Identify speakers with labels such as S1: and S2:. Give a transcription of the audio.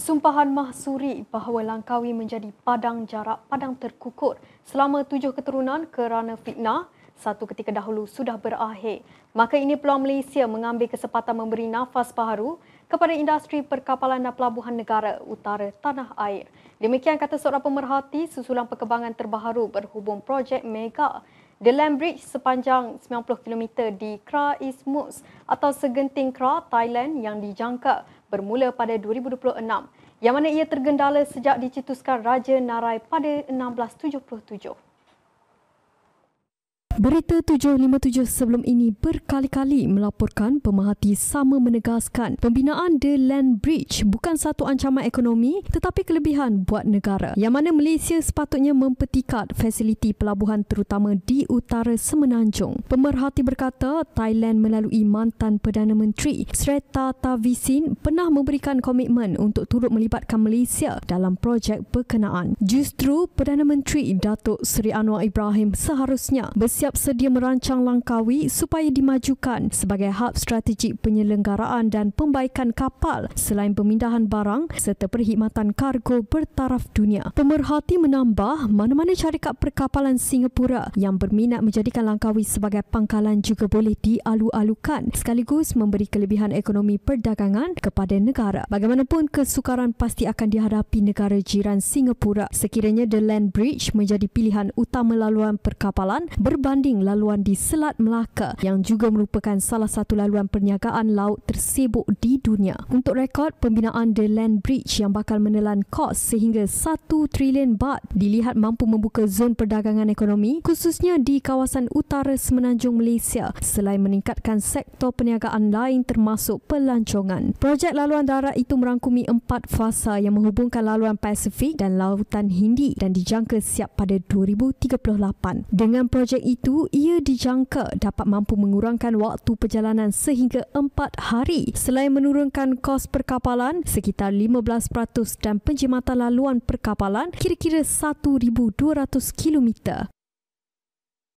S1: Sumpahan Mahsuri bahawa Langkawi menjadi padang jarak padang terkukur selama 7 keturunan kerana fitnah satu ketika dahulu sudah berakhir. Maka ini peluang Malaysia mengambil kesempatan memberi nafas baharu kepada industri perkapalan dan pelabuhan negara utara tanah air. Demikian kata seorang pemerhati susulan perkembangan terbaru berhubung projek mega The Land Bridge sepanjang 90 km di Kra Isthmus atau Segenting Kra, Thailand yang dijangka bermula pada 2026 yang mana ia tergendala sejak dicetuskan Raja Narai pada 1677.
S2: Berita 757 sebelum ini berkali-kali melaporkan pemerhati sama menegaskan pembinaan The Land Bridge bukan satu ancaman ekonomi tetapi kelebihan buat negara yang mana Malaysia sepatutnya mempertikat fasiliti pelabuhan terutama di utara Semenanjung. Pemerhati berkata Thailand melalui mantan Perdana Menteri Srettha Thavisin pernah memberikan komitmen untuk turut melibatkan Malaysia dalam projek berkenaan. Justru Perdana Menteri Datuk Seri Anwar Ibrahim seharusnya bersiap sedia merancang Langkawi supaya dimajukan sebagai hub strategik penyelenggaraan dan pembaikan kapal selain pemindahan barang serta perkhidmatan kargo bertaraf dunia. Pemerhati menambah mana-mana syarikat perkapalan Singapura yang berminat menjadikan Langkawi sebagai pangkalan juga boleh dialu-alukan sekaligus memberi kelebihan ekonomi perdagangan kepada negara. Bagaimanapun kesukaran pasti akan dihadapi negara jiran Singapura sekiranya The Land Bridge menjadi pilihan utama laluan perkapalan berbanding laluan di Selat Melaka yang juga merupakan salah satu laluan perniagaan laut tersibuk di dunia. Untuk rekod, pembinaan The Land Bridge yang bakal menelan kos sehingga 1 trilion baht dilihat mampu membuka zon perdagangan ekonomi khususnya di kawasan utara Semenanjung Malaysia selain meningkatkan sektor perniagaan lain termasuk pelancongan. Projek laluan darat itu merangkumi 4 fasa yang menghubungkan laluan Pasifik dan Lautan Hindi dan dijangka siap pada 2038. Dengan projek itu, ia dijangka dapat mampu mengurangkan waktu perjalanan sehingga 4 hari selain menurunkan kos perkapalan sekitar 15% dan penjimatan laluan perkapalan kira-kira 1,200 km.